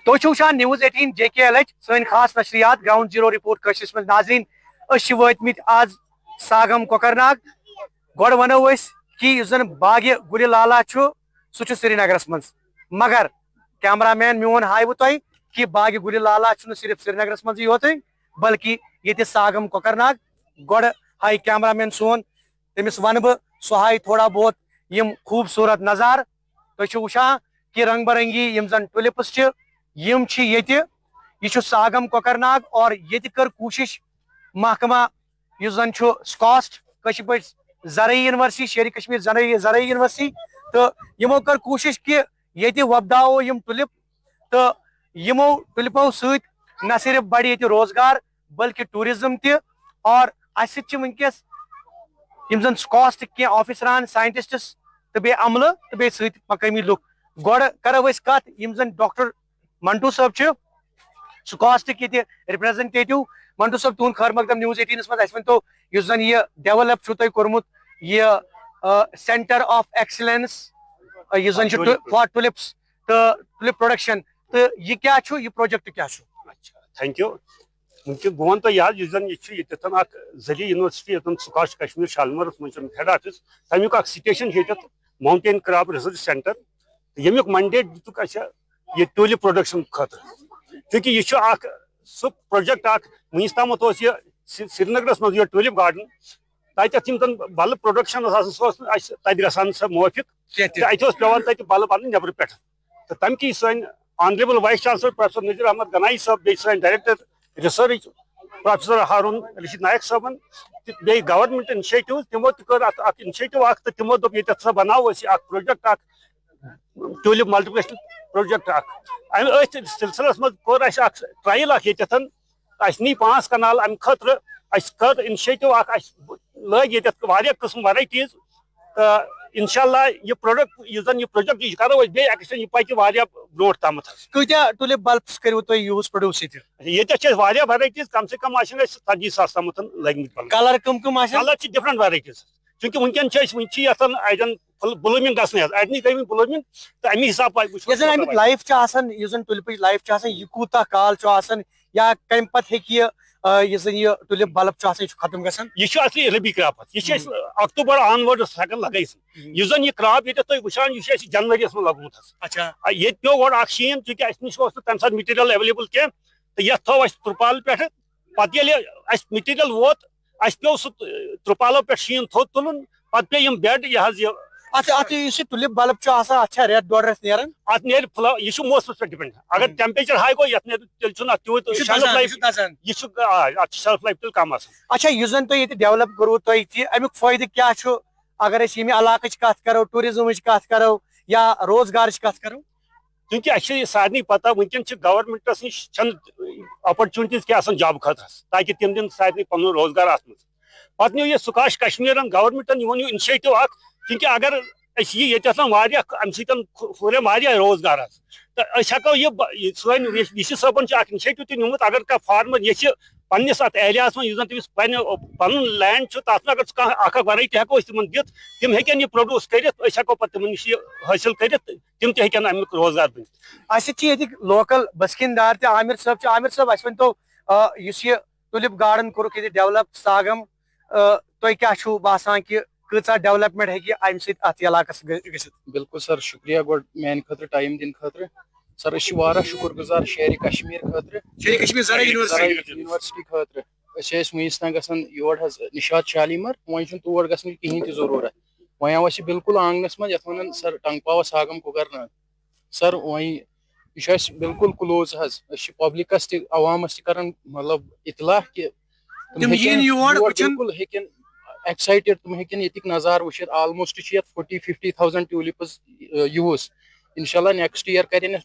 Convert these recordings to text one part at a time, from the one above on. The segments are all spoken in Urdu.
تو وچھان نیوز 18 JKLH سن خاص نشریات گراؤنڈ زیرو رپورٹ کشس من ناظرین وتمت آز ساگم کوکرناگ گوڑ ونو کہ زن باغ گل لالا سہ سری نگرس من مگر کیمرہ مین میون ہائیو تہ کہ باغ گل لالا صرف سری نگرس من یوت بلکہ یہ ساگم کوکرناگ گوڑ ہائی کیمرہ مین سون تمس ون بہ سہ ہائی تھوڑا بہت یم خوبصورت نظار تھی وچان کہ رنگ برنگی یم زن ٹولپس یہ ساگم کوکرناگ اور یہ کر کوشش محکمہ اس زن سکاسٹ کشیر پہ زرعی یونیورسٹی شیر کشمیر زرعی یونیورسٹی تو یمو کر کوشش کہ یہ وپداو یم ٹولپ تو یمو ٹولپو ست نہ صرف بڑھ یہ روزگار بلکہ ٹوریزم تہ اور اس ونکس یم زن سکاسٹ کی آفیسران سائنٹسٹس تو بی عملہ تو بی ست مقامی لک گوڑ کرو اس کت یم زن ڈاکٹر منٹو صاحب سکاسٹ یہ ریپریزنٹیٹو منٹو صاحب تہد خیر مقدم نیوز 18 مز اس ونتو اس زن یہ ڈیولپ تھی کورمت یہ سینٹر آف ایکسلنس یہ زن فار ٹولپس تو ٹولپ پروڈکشن تو یہ کیا یہ پروجیکٹ کیا تھینک یو بہ ون تہ زن یہ ذریعہ یونیورسٹی سکاسٹ کشمیر شالمرس من ہیڈ آفس تمیک station mountain crop research centre یمیک منڈیٹ دتک یہ ٹولپ پروڈکشن خاطر چونکہ یہ سہ پروجیکٹ ونس تام یہ سری نگرس مز یہ ٹولپ گارڈن تتھ یم بلب پروڈکشن تک گھان سہ موافق اتھ پیوان تک بلب ان نبر پہ تو تمہ کی سن honourable vice chancellor professor Nazir Ahmad Ganai sahib بی سن director research professor Haroon Rashid Naik صاحبن بی گورنمنٹ انشیٹو تمو انشیٹو تو تمو دپ یہ بناو پروجیکٹ ٹولپ ملٹیپلیکیشن پروجیکٹ ات سلسلس مز کور ٹرائل اس نی 5 کنال ام خاطر اس کر انشیٹو لگ یہ قسم ورائٹیز انشاءاللہ یہ پروجیکٹ یہ کرو بی ایکسٹینڈ یہ پکہ برو تام کتیا ٹولپ بلبس کرو تھی یوز پروڈیوس یہ ورائٹیز کم سے کم 40,000 تام لگمت کلر کم کلر ڈفرنٹ ورائٹیز چونکہ ونکن اڑین بلومنگ گھنس اڑنی گئی بلومنگ تو امی حساب امیک لائف ٹولپ لائف یہ کوتہ کال یا کم پتہ یہ زن یہ ٹولپ بلب ختم گھان یہ اصلی ربی کراپ یہ اکتوبر آن ورڈس ہیکن لگائت یہ زن یہ کراپ یہ تھی وچان یہ جنوری من لوگمت یہ پیو گوڑ شین چونکہ اس نش تمہ سات مٹیریل ایویلیبل کی تو یہ تھو ترپال پہ پتہ اس مٹیریل ووت اس پیو سہ ترپالو پہ شین تھوت تلن پتہ پہ یم بیڈ یہ ٹولپ بلب ریت ڈوڑ ریت نیران ات نیر یہ موسمس پہ ڈپینڈ اگر ٹیمپریچر ہائی گو یہ تیل تیوت شیلف لائف تیل کم اچھا یہ زن تھی یہ ڈیولپ کرو تھی امیک فائدہ کیا اگر یم علاقہ کت کرو ٹوریزم کت کرو یا روزگار کت کرو چونکہ اچھے سارے پتہ ونکن گورنمنٹس نش اپرچونٹیز کی جاب خاطر تاکہ تم دن سارے پن روزگار ات مز پتہ نیو یہ سکاسٹ کشمیرن گورنمنٹن یہ انشیٹو چونکہ اگر یہ ام سی روزگار تو ہوں یہ سن ڈی سی صاحبن انشیٹو تہ نمت اگر کھانا فارمر یہ پنس ات ایریا من تمس پن لینڈ تر اگر ورائٹی ہیکو تمن دت تم ہیکن یہ پروڈیوس کرت ہیکو پتہ تمن نش حاصل کرت تم تہ ہیکن امیک روزگار بنت یہ لوکل بسکندار تہ عامر صاحب اس ونتو اس یہ ٹولپ گارڈن کورک یہ ڈیولپ ساگم تہ کیا باسان کہ کۭژاہ ڈیولپمنٹ ہیکہ امہ سۭتۍ اتھ علاقس گژھِتھ بالکل سر شکریہ گۄڈٕ میانہِ خٲطرٕ ٹایم دِنہٕ خٲطرٕ سر أسۍ چھِ واریاہ شُکر گُزار شہرِ کشمیٖر خٲطرٕ شہرِ کشمیٖر زرعی یونیورسٹی خٲطرٕ أسۍ ٲسۍ وُنِس تام گژھان یور حظ نشاط شالیمار وۄنۍ چھُنہٕ تور گژھنٕچ کِہیٖنۍ تہِ ضروٗرت وۄنۍ آو اَسہِ بالکل آنگنس منٛز یتھ ونان سر ٹنگ پاوا ساگم کوکرناگ سر وۄنۍ یہِ چھُ اَسہِ بالکل کلوز حظ أسۍ چھِ پبلکس تہِ عوامس تہِ کران مطلب اطلاع کہِ تِم بالکل ہیٚکن ایکسائٹڈ تم ہیکن یتک نظار وچھت آلموسٹ 40-50,000 ٹولپس یوز انشاءاللہ نیکسٹ ایئر کرن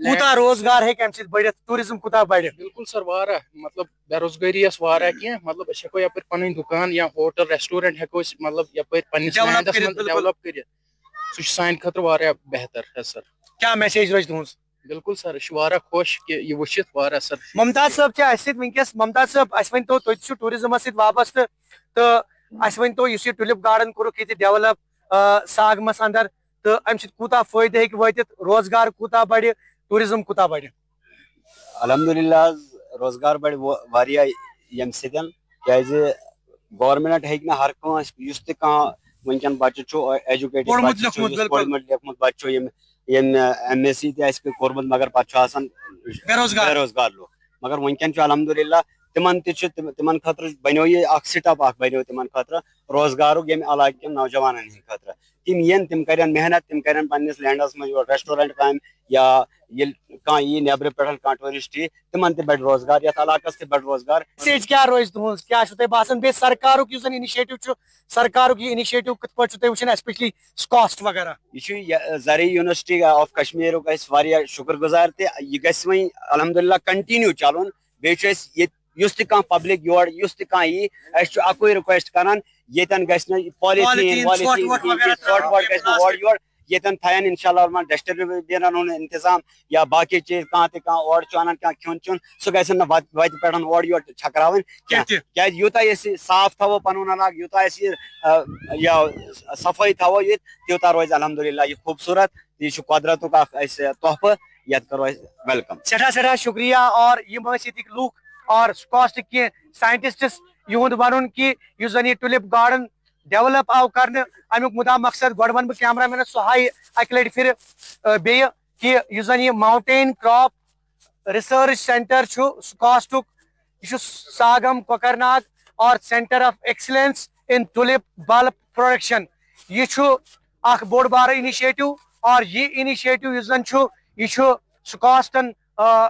کوتاہ روزگار ہیکہ امہ سۭتۍ بڑھت ٹوریزم کوتاہ بڑھ بالکل سر واریاہ مطلب بے روزگاری یس واریاہ کینٛہہ مطلب أسۍ ہیکو یپٲرۍ پنٕنۍ دُکان یا ہوٹل ریسٹورنٹ ہیکو أسۍ مطلب یپٲرۍ پننس لینڈس منٛز ڈیولپ کٔرِتھ سُہ چھُ سانہِ خٲطرٕ واریاہ بہتر حظ سر کیا میسیج روزِ تُہنٛز بالکل سر أسۍ چھِ واریاہ خۄش کہِ یہِ وٕچھِتھ واریاہ سر ممتاز صٲب چھِ اَسہِ سۭتۍ ونکیٚس ممتاز صٲب اَسہِ ؤنۍتو تُہۍ تہِ چھِو ٹوٗرِزمس سۭتۍ وابستہٕ تہٕ اَسہِ ؤنۍتو یُس یہِ ٹولپ گارڈن کوٚرُکھ ییٚتہِ ڈیولپ ساگمس اندر تو امہ سۭتۍ کوٗتاہ فٲیدٕ ہیٚکہِ وٲتِتھ روزگار کوٗتاہ بڑِ ٹوریزم کوتا بڑھ؟ الحمدللہ روزگار بڑھ واریاہ یم سۭتۍ کیازِ گورمنٹ ہیٚکہِ نہٕ ہر کٲنٛسہِ یُس تہِ کانٛہہ وٕنکٮ۪ن بچہِ چھُ ایجوکیٹڈ بچہِ چھُ یُس پوٚرمُت لیوٚکھمُت بچہِ چھُ یم ایم ایس سی تہِ آسہِ کوٚرمُت مگر پتہٕ چھُ آسان بے روزگار لُکھ مگر وٕنکٮ۪ن چھُ الحمدللہ تمن تہِ چھُ تمن خٲطرٕ بنیو یہِ اکھ سٹاپ اکھ بنیو تمن خٲطرٕ روزگارُک ییٚمہِ علاقہٕ کٮ۪ن نوجوانن ہٕنٛدِ خٲطرٕ تِم یِن تِم کرن محنت تِم کرن پننس لینڈس منٛز یور ریسٹورنٹ کامہِ یا ییٚلہِ کانٛہہ یی نیبرٕ پٮ۪ٹھ کانٛہہ ٹوٗرسٹ یی تِمن تہِ بڑِ روزگار یتھ علاقس تہِ بڑِ روزگار. میسیج کیٛاہ روزِ تُہنٛز کیٛاہ چھُو تۄہہِ باسان بیٚیہِ سرکارُک یُس زن انِشیٹِو چھُ سرکارُک یہِ انِشیٹِو کِتھ پٲٹھۍ چھُو تُہۍ وٕچھان ایسپیشلی سکاسٹ وغیرہ؟ یہ چھُ زرعی یونیورسٹی آف کشمیرُک أسۍ واریاہ شُکر گُزار تہِ یہِ گژھِ وۄنۍ الحمدللہ کنٹِنیو چلُن بیٚیہِ چھُ أسۍ ییٚتہِ یُس تہِ کانٛہہ پبلک یور یُس تہِ کانٛہہ یی أسۍ چھُ اکُے رِکویسٹ کران ییٚتٮ۪ن گژھِ نہٕ پالیٖتھیٖن ژھۄٹھ وۄٹھ گژھِ نہٕ اورٕ یورٕ ییٚتٮ۪ن تھاین انشاء اللہ الرحمان ڈسٹ بِنن ہُنٛد انتظام یا باقٕے چیٖز کانٛہہ تہِ کانٛہہ اورٕ چھُ انان کانٛہہ کھیوٚن چیوٚن سُہ گژھن نہٕ وتہِ پٮ۪ٹھ اورٕ یورٕ چھکراوٕنۍ کینٛہہ کیازِ یوٗتاہ أسۍ صاف تھاوو پنُن علاقہٕ یوٗتاہ أسۍ یہِ صفٲیی تھاوو ییٚتہِ تیوٗتاہ روزِ الحمدللہ یہِ خوٗبصوٗرت یہِ چھُ قۄدرتُک اکھ اسہِ تحفہٕ یتھ کرو أسۍ ویلکم. سٮ۪ٹھاہ سٮ۪ٹھاہ شُکریہ. اور یِم ٲسۍ ییٚتِکۍ لُکھ اور سکاسٹٕکۍ کینٛہہ ساینٹسٹس یِہُنٛد ونُن کہِ یُس زن یہِ ٹولپ گارڈن ڈیولپ آو کرنہٕ امیُک مُدا مقصد گۄڈٕ ونہٕ بہٕ کیمرا مینس سُہ ہایہِ اکہِ لٹہِ پھِرِ بیٚیہِ کہِ یُس زن یہِ ماونٹین کراپ ریسرچ سینٹر چھُ سکاسٹُک یہ ساگم کوکر ناگ اور centre of excellence in tulip bulb production یہ اخ بوڑ بار انیشیٹو اور یہ انیشیٹو اس زن یہ سکاسٹن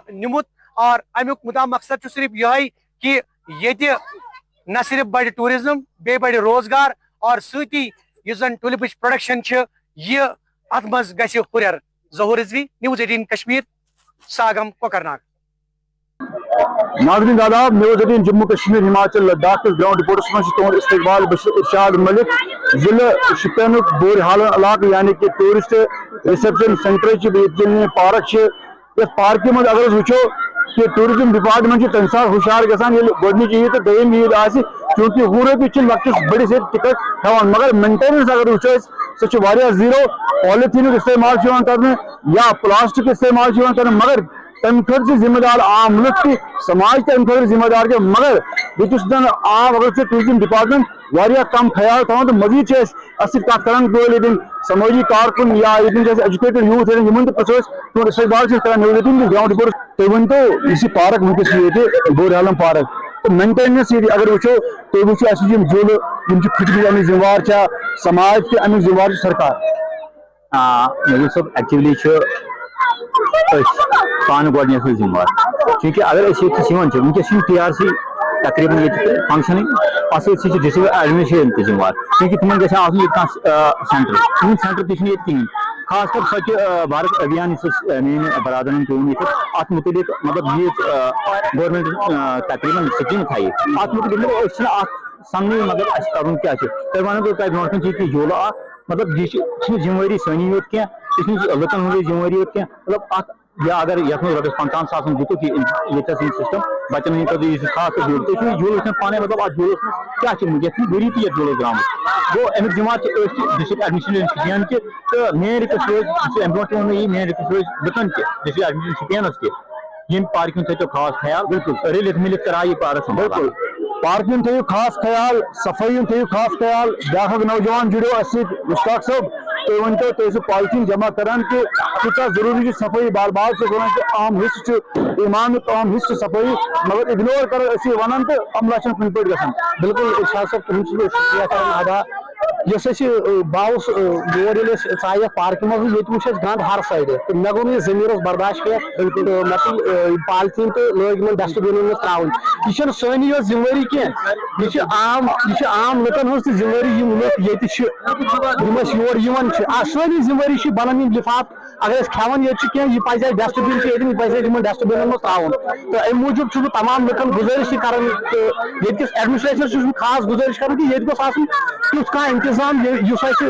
نمت اور امیک مدا مقصد صرف یہ کہ یہ نہ صرف بڑھ ٹوریزم بے بڑھ روزگار اور سۭتی اس زن ٹولپچ پروڈکشن یہ ات مز گژھِ ہُریر. ظہور رضوی نیوز 18 کشمیر ساگم کوکر ناگ. ناظرین آداب نیوز 18 جموں کشمیر ہماچل لداخ کے گراؤنڈ رپورٹس میں تہد استقبال بشیر ارشاد ملک ضلع شپین بور حالن علاقہ یعنی کہ ٹورسٹ ریسپشن سینٹر پارک اس پارکہ مز اگر وچو کہ ٹورزم ڈپارٹمنٹ تمہ سات ہوشیار گژھان گۄڈنِچ عید تو دوٚیِم عید آسہِ چونکہ وُہ رۄپیہِ چھِ لۄکٹِس بٔڑِس ییٚتہِ ٹکٹ ہٮ۪وان مگر مینٹیننس اگر وٕچھو أسۍ سۄ چھِ واریاہ زیٖرو پالِتھیٖنُک استعمال چھُ یِوان کرنہٕ یا پلاسٹِک استعمال چھُ یِوان کرنہٕ مگر تمہ خٲطرٕ چھِ ذمہ دار عام لُکھ تہِ سماج تہِ امہِ خٲطرٕ ذمہ دار کہِ مگر ییٚتہِ چھُ زن عام اگر وٕچھو ٹوٗرزم ڈپارٹمنٹ واریاہ کم خیال تھاوان تہٕ مزیٖد چھِ أسۍ اَتھ سۭتۍ کتھ کران بہٕ ییٚتٮ۪ن سمٲجی کارکُن یا ییٚتٮ۪ن چھِ اَسہِ ایجوکیٹڈ یوٗتھ یِمن تہِ پرٛژھو أسۍ تُہُنٛد استقبال چھِ أسۍ کران نیوز 18 گراؤنڈ رپورٹ. تُہۍ ؤنۍتو یُس یہِ پارک وٕنکیٚس چھِ ییٚتہِ بور عالم پارک تہٕ مینٹیننس ییٚتہِ اگر وٕچھو تُہۍ وٕچھو اَسہِ یِم جوٗلہٕ یِم چھِ پھٕٹمٕتۍ امیُک ذمہٕ وار چھا سماج تہِ امیُک ذمہٕ وار چھِ سرکار؟ نظیر صٲب ایکچولی پانہٕ گۄڈنیٚتھٕے ذمہٕ وار چوٗنٛکہِ اگر أسۍ ییٚتہِ یِوان چھِ وٕنکیٚس چھِ ٹی آر سی تقریٖبن ییٚتہِ فنٛگشنٕے اَتھ سۭتۍ سۭتۍ چھِ ڈِسٹرکٹ ایڈمنسٹریشن تہِ ذمہٕ وار چوٗنٛکہِ تِمن گژھِ آسُن ییٚتہِ کانٛہہ سینٹر تِہُنٛد سینٹر تہِ چھُنہٕ ییٚتہِ کِہیٖنۍ خاص کر سۄچہِ بھارت ابھیان یُس أسۍ میٛٲنۍ برادرن پیوٚن ییٚتہِ اتھ مُتعلق مطلب ییٖژ گورمنٹ تقریٖبن سکیٖم تھایہِ اتھ مُتعلق أسۍ چھِنہٕ اتھ سمنٕے مطلب اَسہِ کرُن کیٛاہ چھُ تۄہہِ ونہو بہٕ تۄہہِ برونٛٹھ کَنہِ چھِ ییٚتہِ جوٗلہٕ اکھ مطلب یہِ چھِنہٕ ذمہٕ وٲری سٲنی یوت کینٛہہ یہِ چھِنہٕ لُکن ہٕنٛزٕے ذمہٕ وٲری یوت کینٛہہ مطلب اتھ یا اگر یتھ منٛز رۄپیس 50 ساسن دِتُکھ ییٚتٮ۪س یہِ سسٹم بچن ہٕنٛدِ خٲطرٕ یہِ چھُ خاص کر جوٗلہٕ تُہۍ چھِو یہِ جوٗلہٕ وٕچھان پانے مطلب اتھ جوٗلس منٛز کیٛاہ چھُ یتھ چھُ ؤری تہِ یتھ جوٗلس درٛامُت گوٚو امیُک ذمہٕ وار چھِ أسۍ تہِ ڈسٹرکٹ ایڈمنسٹریشن شُپین تہِ تہٕ میٲنۍ رِکویسٹ روزِ یُس امہِ برونٛٹھ تہِ ووٚنمےٚ یی میٲنۍ رِکویسٹ روزِ لُکن تہِ ڈسٹرکٹ ایڈمنسٹریشن شُپینس تہِ ییٚمہِ پارکہِ ہُنٛد تھٲیتو خاص خیال بالکل رٔلِتھ مِلِتھ کرایہِ یہِ پارک بالکل پارکہِ ہُنٛد تھٲیِو خاص خیال صفٲیی ہُنٛد تھٲیِو خاص خیال بیٛاکھ اکھ نوجوان جُڑیو اَسہِ سۭتۍ مشتاق صٲب تُہۍ ؤنۍتو تُہۍ ٲسِو پالتھیٖن جمع کران کہِ کۭژاہ ضروٗری چھِ صفٲیی بار بار چھِ أسۍ وَنان کہِ اہم حِصہٕ چھُ ایٖمانُک اہم حِصہٕ چھُ صفٲیی مگر اِگنور کرو أسۍ یہِ وَنان تہٕ عملہ چھُنہٕ کُنہِ پٲٹھۍ گژھان. بالکل ارشاد صٲب تُہُنٛد چھُس بہٕ شُکریہ کران ادا یۄس اَسہِ بہٕ آوُس یور ییٚلہِ أسۍ ژایہِ یتھ پارکہِ منٛز ییٚتہِ وٕچھ اَسہِ گنٛد ہر سایڈٕ تہٕ مےٚ گوٚو نہٕ یہِ ضمیٖرس برداش کینٛہہ تہٕ مےٚ تُل پالتھیٖن تہٕ لٲگۍ یِمن ڈسٹ بِنن منٛز تراوٕنۍ یہِ چھنہٕ سٲنی یوت ذمہٕ وٲری کینٛہہ یہِ چھِ عام لُکن ہٕنٛز تہِ ذمہٕ وٲری یِم لُکھ ییٚتہِ چھِ یِم أسۍ یور یِوان چھِ سٲنی ذمہٕ وٲری چھِ بنان یِم لفاف اگر أسۍ کھٮ۪وان ییٚتہِ چھِ کینٛہہ یہِ پزِ اَسہِ ڈسٹ بِن چھِ ییٚتٮ۪ن یہِ پزِ اَسہِ یِمن ڈسٹ بِنن منٛز تراوُن تہٕ امہِ موٗجوٗب چھُس بہٕ تمام لُکن گُزٲرِش تہِ کران تہٕ ییٚتہِ کِس ایڈمنسٹریشنس چھُس بہٕ خاص گُزٲرِش کران کہِ ییٚتہِ گوٚژھ آسُن تیُتھ کانٛہہ انتظام یُس اَسہِ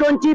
20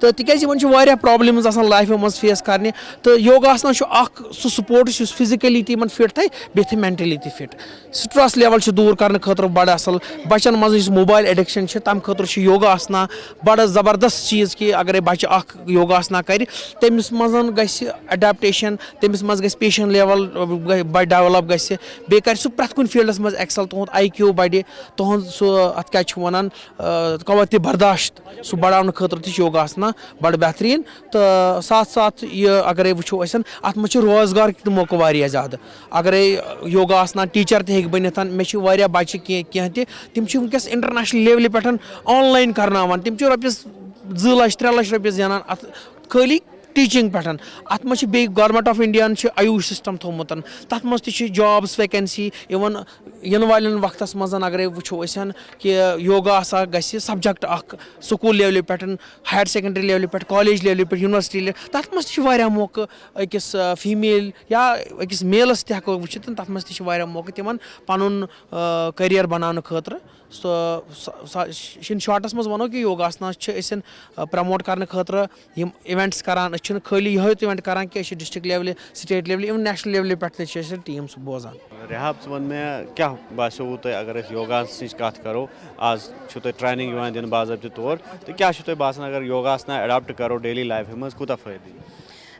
تو تکیازِ یِمن چھِ واریاہ پرابلمز آسان لایفہِ منٛز فیس کرنہِ تہٕ یوگاسنا چھُ اکھ سُہ سپورٹس یُس فزِکلی تہِ یِمن فٹ تھایہِ بیٚیہِ تھایہِ مینٹلی تہِ فٹ سٹرس لیول چھُ دوٗر کرنہٕ خٲطرٕ بڑٕ اصل بچن منٛز یُس موبایل ایڈکشن چھِ تمہِ خٲطرٕ چھُ یوگاسنا بڑٕ زبردست چیٖز کہِ اگرے بچہِ اکھ یوگاسنا کرِ تٔمِس منٛز گژھِ اڈیپٹیشن تٔمِس منٛز گژھِ پیشن لیول ڈیولپ گژھِ بیٚیہِ کرِ سُہ پرٛٮ۪تھ کُنہِ فیٖلڈس منٛز ایکسل تُہُنٛد IQ بڑِ تُہُنٛد سُہ اتھ کیاہ چھِ ونان قوتِ برداشت سُہ بڑاونہٕ خٲطرٕ تہِ چھُ یوگاسنا بڑٕ بہتریٖن تہٕ ساتھ ساتھ یہِ اگرے وٕچھو أسۍ اتھ منٛز چھِ روزگار تہِ موقعہٕ واریاہ زیادٕ اگرے یوگاسنا ٹیٖچر تہِ ہیٚکہِ بٔنِتھ مےٚ چھِ واریاہ بچہِ کینٛہہ تہِ تِم چھِ وٕنکیٚس انٹرنیشنل لیولہِ پٮ۪ٹھ آنلاین کرناوان تِم چھِ رۄپیس 2 لچھ 3 لچھ رۄپیہِ زینان اتھ خٲلی ٹیٖچنٛگ پٮ۪ٹھ اتھ منٛز چھِ بیٚیہِ گورمنٹ آف انڈیاہن چھِ آیوٗش سسٹم تھوٚومُت تتھ منٛز تہِ چھِ جابٕس ویکینسی اِوٕن یِنہٕ والٮ۪ن وقتس منٛز اگرے وٕچھو أسۍ کہِ یوگا ہسا گژھِ سبجکٹ اکھ سکوٗل لیولہِ پٮ۪ٹھ ہایر سیکنڈری لیولہِ پٮ۪ٹھ کالیج لیولہِ پٮ۪ٹھ یونیورسٹی لیولہِ تتھ منٛز تہِ چھِ واریاہ موقعہٕ أکِس فیٖمیل یا أکِس میلس تہِ ہٮ۪کو وٕچھِتھ تتھ منٛز تہِ چھِ واریاہ موقعہٕ تِمن پنُن کٔریر بناونہٕ خٲطرٕ اِن شاٹس منٛز ونو کہِ یوگاسنا چھِ أسۍ پرموٹ کرنہٕ خٲطرٕ یِم اِوینٹس کران أسۍ چھِنہٕ خٲلی یِہوے اِوینٹ کران کینٛہہ أسۍ چھِ ڈسٹرک لیولہِ سٹیٹ لیولہِ اِوٕن نیشنل لیولہِ پٮ۪ٹھ تہِ چھِ أسۍ ٹیٖم سُہ بوزان رِحاب ژٕ وَن مےٚ کیٛاہ باسیووُ تۄہہِ اگر أسۍ یوگاسنٕچ کَتھ کَرو آز چھُو تۄہہِ ٹرٛینِنٛگ یِوان دِنہٕ باضٲبطہٕ طور تہٕ کیٛاہ چھُو تۄہہِ باسان اگر یوگاسنا ایڈاپٹ کَرو ڈیلی لایفہِ منٛز کوٗتاہ فٲیدٕ یی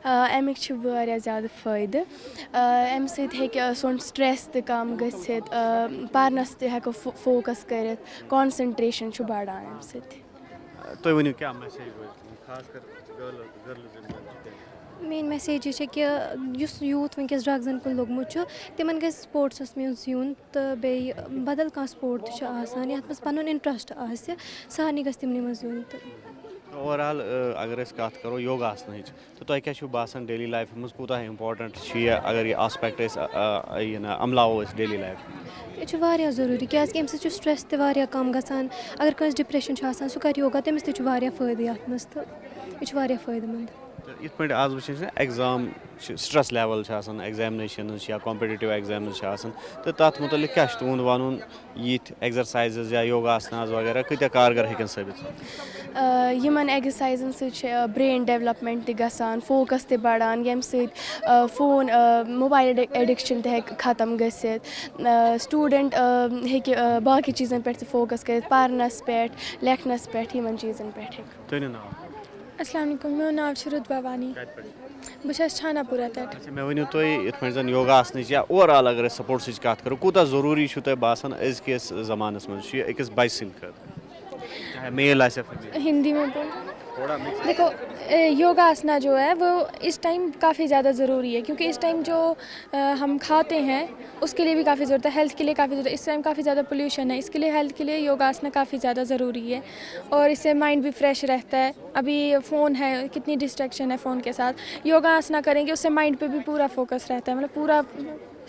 اَمِکۍ چھِ واریاہ زیادٕ فٲیدٕ اَمہِ سۭتۍ ہیٚکہِ سون سٹرٛٮ۪س تہِ کَم گٔژھِتھ پَرنَس تہِ ہٮ۪کو فوکَس کٔرِتھ کانسَنٹرٛیشَن چھُ بَڑان اَمہِ سۭتۍ تُہۍ ؤنِو کیٛاہ میسیج روزِ خاص کر گٔرلٕز میٲنۍ میسیج یہِ چھےٚ کہِ یُس یوٗتھ وٕنکیٚس ڈرٛگزَن کُن لوٚگمُت چھُ تِمن گژھِ سپوٹسَس منٛز یُن تہٕ بیٚیہِ بدل کانٛہہ سپوٹ تہِ چھُ آسان یَتھ منٛز پَنُن اِنٹرٛسٹ آسہِ سارنٕے گژھِ تِمنٕے منٛز یُن تہٕ اوٚوَرآل اگر أسۍ کَتھ کَرو یوگاسنٕچ تہٕ تۄہہِ کیٛاہ چھُو باسان ڈیلی لایفہِ منٛز کوٗتاہ اِمپاٹَنٛٹ چھُ یہِ اگر یہِ آسپیکٹ أسۍ یہِ نہ عملاوو أسۍ ڈیلی لایفہِ یہِ چھُ واریاہ ضروٗری کیٛازِکہِ اَمہِ سۭتۍ چھُ سٹرٛٮ۪س تہِ واریاہ کَم گژھان اگر کٲنٛسہِ ڈِپرٛٮ۪شَن چھُ آسان سُہ کَرِ یوگا تٔمِس تہِ چھُ واریاہ فٲیدٕ یَتھ منٛز تہٕ یہِ چھُ واریاہ فٲیدٕ منٛد تہٕ یِتھ پٲٹھۍ آز وٕچھان چھِ ایٚگزام چھِ سٹرٛٮ۪س لیوَل چھِ آسان ایٚگزامنیشَنٕز چھِ یا کامپِٹِٹِو ایٚگزامٕز چھِ آسان تہٕ تَتھ مُتعلِق کیٛاہ چھُ تُہُنٛد وَنُن یِتھۍ ایٚگزَرسایزٕز یا یوگاسناز وغیرہ کۭتیاہ کارگر ہیٚکن ثٲبِت یِمن ایٚگزَرسایزَن سۭتۍ چھِ برٛین ڈیولپمٮ۪نٛٹ تہِ گژھان فوکَس تہِ بَڑان ییٚمہِ سۭتۍ فون موبایل ایڈِکشَن تہِ ہیٚکہِ ختم گٔژھِتھ سٹوٗڈَنٛٹ ہیٚکہِ باقٕے چیٖزَن پٮ۪ٹھ تہِ فوکَس کٔرِتھ پَرنَس پٮ۪ٹھ لیکھنَس پٮ۪ٹھ یِمن چیٖزَن پٮ۪ٹھ ہیٚکہِ تُہُنٛد ناو السلام علیکُم میون ناو چھُ رُتبہ وانی بہٕ چھَس چھانا پوٗرا پٮ۪ٹھ اچھا مےٚ ؤنِو تُہۍ یِتھ پٲٹھۍ زَن یوگاسنٕچ یا اوٚوَرآل اگر أسۍ سپوٹسٕچ کَتھ کَرو کوٗتاہ ضروٗری چھُو تۄہہِ باسان أزکِس زمانَس منٛز چھُ یہِ أکِس بَچہِ سٕنٛدِ خٲطرٕ چاہے میل آسہِ ہندی میں دیکھو یوگا آسنا جو ہے وہ اس ٹائم کافی زیادہ ضروری ہے کیونکہ اس ٹائم جو ہم کھاتے ہیں اس کے لیے بھی کافی ضرورت ہے ہیلتھ کے لیے کافی ضرورت ہے اس ٹائم کافی زیادہ پولیوشن ہے اس کے لیے ہیلتھ کے لیے یوگا آسنا کافی زیادہ ضروری ہے اور اس سے مائنڈ بھی فریش رہتا ہے ابھی فون ہے کتنی ڈسٹریکشن ہے فون کے ساتھ یوگا آسنا کریں گے اس سے مائنڈ پہ بھی پورا فوکس رہتا ہے مطلب پورا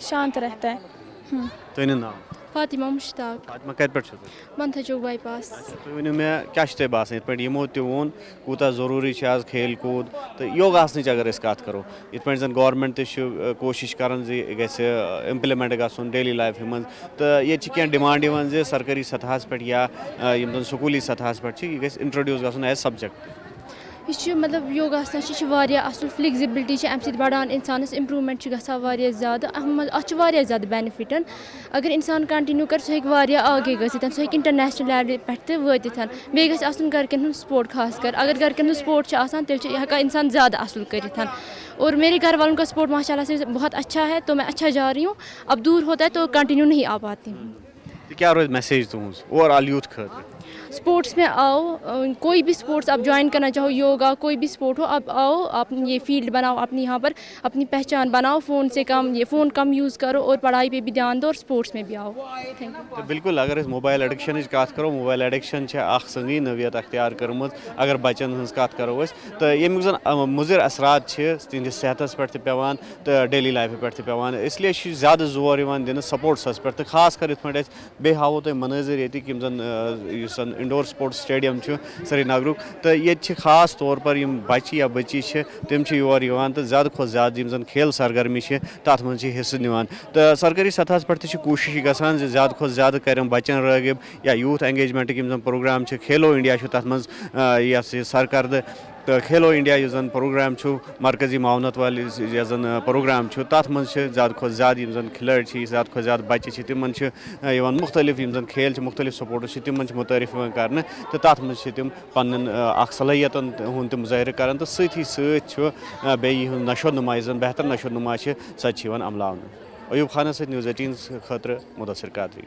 شانت رہتا ہے تُہُنٛد ناو فاطمہ مشتاق فاطمہ کَتہِ پٮ۪ٹھ چھُو تُہۍ منتھا چوک بائی پاس تُہۍ ؤنِو مےٚ کیٛاہ چھُ تۄہہِ باسان یِتھ پٲٹھۍ یِمو تہِ ووٚن کوٗتاہ ضروٗری چھِ آز کھیل کوٗد تہٕ یوگاسنٕچ اگر أسۍ کَتھ کَرو یِتھ پٲٹھۍ زَن گورمٮ۪نٛٹ تہِ چھُ کوٗشِش کَران زِ یہِ گژھِ اِمپلِمٮ۪نٛٹ گژھُن ڈیلی لایفہِ منٛز تہٕ ییٚتہِ چھِ کینٛہہ ڈِمانٛڈ یِوان زِ سرکٲری سطحس پٮ۪ٹھ یا یِم زَن سکوٗلی سطحس پٮ۪ٹھ چھِ یہِ گژھِ اِنٹرٛڈیوٗس گژھُن ایز سَبجَکٹ یہ چھُ مطلب یوگا آسنا چھِ واریاہ اَصٕل فٕلیکزِبلٹی چھِ اَمہِ سۭتۍ بَڑان اِنسانَس اِمپرٛوٗمٮ۪نٛٹ چھِ گژھان واریاہ زیادٕ اَتھ چھِ واریاہ زیادٕ بٮ۪نِفِٹَن اگر اِنسان کَنٹِنیوٗ کَرِ سُہ ہیٚکہِ واریاہ آگے گٔژھِتھ سُہ ہیٚکہِ اِنٹَرنیشنَل لیولہِ پٮ۪ٹھ تہِ وٲتِتھ بیٚیہِ گژھِ آسُن گَرِکٮ۪ن ہُنٛد سپوٹ خاص کر اگر گَرِکٮ۪ن ہُنٛد سپوٹ چھُ آسان تیٚلہِ چھُ ہٮ۪کان اِنسان زیادٕ اَصٕل کٔرِتھ اور میرے گھر والوں کا سپوٹ ماشاء اللہ سے بہت اچھا ہے تو میں اچھا جا رہی ہوں اب دور ہوتا ہے تو کنٹینیو نہیں آ پاتی ہوں تہٕ کیٛاہ روزِ میسیج تُہٕنٛز اوٚوَرآل یوٗتھ خٲطرٕ اسپورٹس میں آؤ کوئی بھی اسپورٹس آپ جوائن کرنا چاہو یوگا کوئی بھی اسپورٹ ہو آپ آؤ آپ یہ فیلڈ بناؤ اپنی یہاں پر اپنی پہچان بناؤ فون سے کم یہ فون کم یوز کرو اور پڑھائی پہ بھی دھیان دو اور اسپورٹس میں بھی آؤ تھینک یو تہٕ بِلکُل اگر أسۍ موبایل ایڈِکشنٕچ کَتھ کَرو موبایل ایڈِکشن چھِ اکھ سنٛگیٖن نوعیت اختیار کٔرمٕژ اگر بَچن ہٕنٛز کَتھ کَرو أسۍ تہٕ ییٚمیُک زَن مُضِر اثرات چھِ تِہنٛدِس صحتَس پٮ۪ٹھ تہِ پیٚوان تہٕ ڈیلی لایفہِ پٮ۪ٹھ تہِ پیٚوان اِسلیے چھُ زیادٕ زور یِوان دِنہٕ سپوٹسَس پٮ۪ٹھ تہٕ خاص کر یِتھ پٲٹھۍ أسۍ بیٚیہِ ہاوو تۄہہِ مَنٲظِر ییٚتِکۍ یِم زَن یُس زَن اِنڈور سپوٹٕس سٹیڈیَم چھُ سرینگرُک تہٕ ییٚتہِ چھِ خاص طور پر یِم بَچہِ یا بٔچی چھِ تِم چھِ یور یِوان تہٕ زیادٕ کھۄتہٕ زیادٕ یِم زَن کھیل سرگرمی چھِ تَتھ منٛز چھِ حِصہٕ نِوان تہٕ سرکٲری سطحس پٮ۪ٹھ تہِ چھِ کوٗشِش گژھان زِ زیادٕ کھۄتہٕ زیادٕ کَرن بَچَن رٲغِب یا یوٗتھ اٮ۪نگیجمٮ۪نٛٹٕکۍ یِم زَن پروگرام چھِ کھیلو اِنڈیا چھُ تَتھ منٛز یۄس یہِ سرکردٕ تو کھیلو انڈیا یُس زن پروگرام چھُ مرکزی معاونت والی یُس زن پروگرام چھُ تتھ منٛز چھِ زیادٕ کھۄتہٕ زیادٕ یِم زن کھلٲڑۍ چھِ زیادٕ کھۄتہٕ زیادٕ بچہِ چھِ تِمن چھِ یِوان مختلف یِم زن کھیل چھِ مختلف سپورٹس چھِ تِمن چھِ متعارف یِوان کرنہٕ تہٕ تتھ منٛز چھِ تِم پننٮ۪ن اکھ صلٲحیتن ہُنٛد تہِ مظٲہرٕ کران تہٕ سۭتی سۭتۍ چھُ بیٚیہِ یِہُنٛد نشو نما یُس زن بہتر نشو نما چھِ سۄ تہِ چھِ یِوان عملاونہٕ. ایوب خانس سۭتۍ نیوز 18 خٲطرٕ مدثر قادری.